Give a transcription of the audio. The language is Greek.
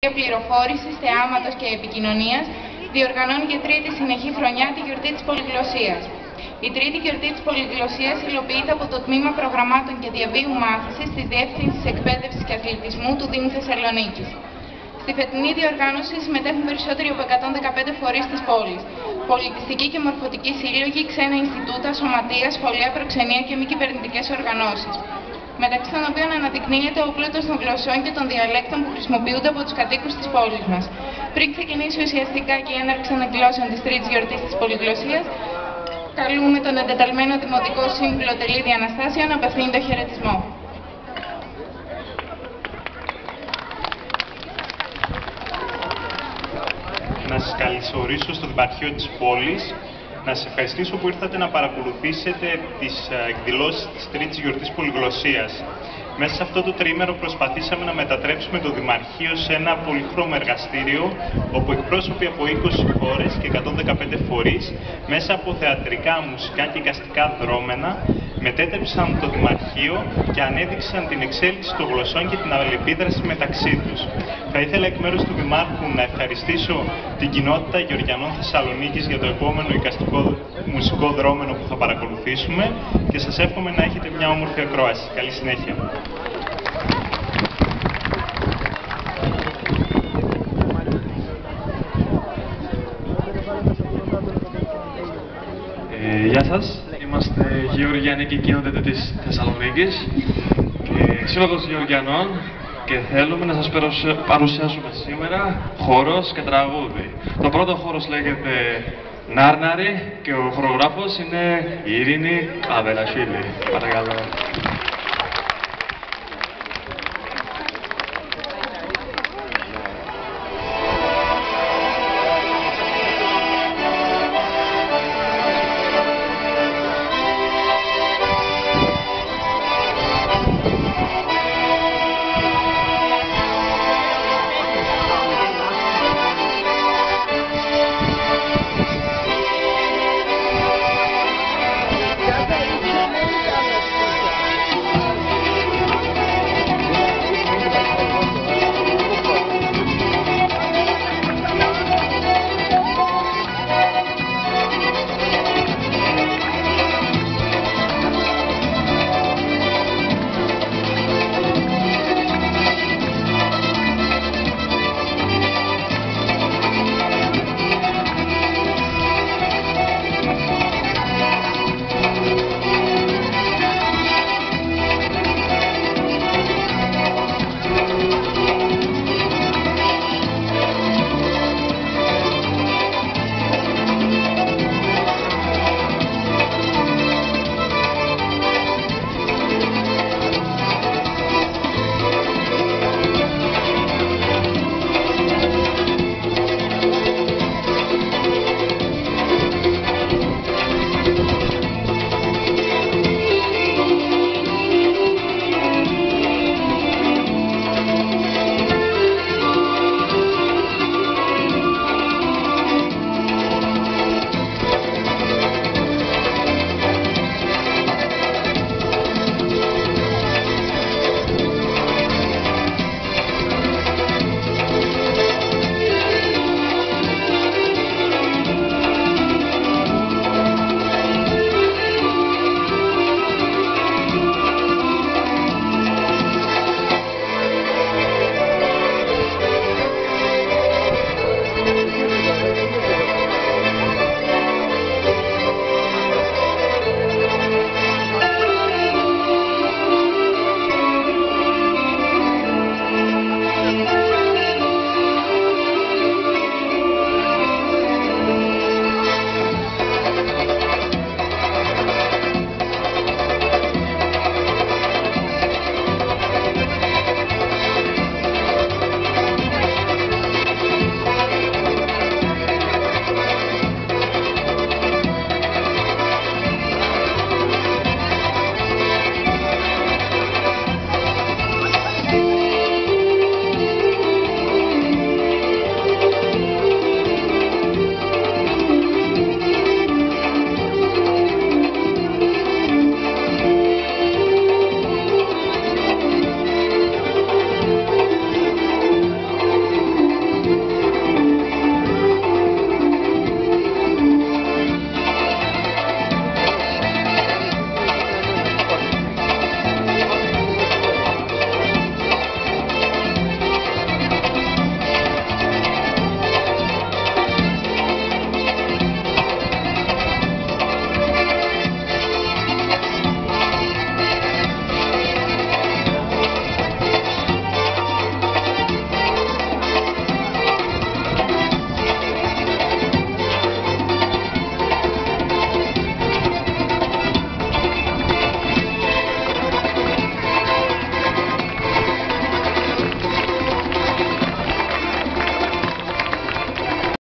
Πληροφόρησης, θεάματος και επικοινωνίας διοργανώνει για τρίτη συνεχή χρονιά τη γιορτή της πολυγλωσσίας. Η τρίτη γιορτή της πολυγλωσσίας υλοποιείται από το Τμήμα Προγραμμάτων και Διαβίου Μάθησης της Διεύθυνσης Εκπαίδευσης και Αθλητισμού του Δήμου Θεσσαλονίκης. Στη φετινή διοργάνωση συμμετέχουν περισσότεροι από 115 φορείς της πόλης, πολιτιστικοί και μορφωτικοί σύλλογοι, ξένα Ινστιτούτα, σωματεία, σχολεία, προξενία και μη κυβερνητικές οργανώσεις, μεταξύ των οποίων αναδεικνύεται ο πλούτος των γλωσσών και των διαλέκτων που χρησιμοποιούνται από τους κατοίκους της πόλης μας. Πριν ξεκινήσει ουσιαστικά και η έναρξη των εκδηλώσεων της τρίτης γιορτής της πολυγλωσσίας, καλούμε τον εντεταλμένο Δημοτικό Σύμβουλο Τελίδη Αναστάσιο να απευθύνει το χαιρετισμό. Να σας καλωσορίσω στο Δημαρχείο της πόλης, να σας ευχαριστήσω που ήρθατε να παρακολουθήσετε τις εκδηλώσεις της τρίτης γιορτής πολυγλωσσίας. Μέσα σε αυτό το τριήμερο προσπαθήσαμε να μετατρέψουμε το Δημαρχείο σε ένα πολύχρωμο εργαστήριο, όπου εκπρόσωποι από 20 χώρες και 115 φορείς, μέσα από θεατρικά, μουσικά και εικαστικά δρόμενα, μετέτρεψαν το Δημαρχείο και ανέδειξαν την εξέλιξη των γλωσσών και την αλληλεπίδραση μεταξύ τους. Θα ήθελα εκ μέρους του Δημάρχου να ευχαριστήσω την κοινότητα Γεωργιανών Θεσσαλονίκης για το επόμενο εικαστικό μουσικό δρόμενο που θα παρακολουθήσουμε και σας εύχομαι να έχετε μια όμορφη ακρόαση. Καλή συνέχεια. Γεια σας, είμαστε Γεωργιανοί και κοινότητα της Θεσσαλονίκης και Σύλλογος Γεωργιανών και θέλουμε να σας παρουσιάσουμε σήμερα χορός και τραγούδι. Το πρώτο χώρος λέγεται Νάρναρη και ο χορογράφος είναι η Ειρήνη Αβελασίλη. Παρακαλώ.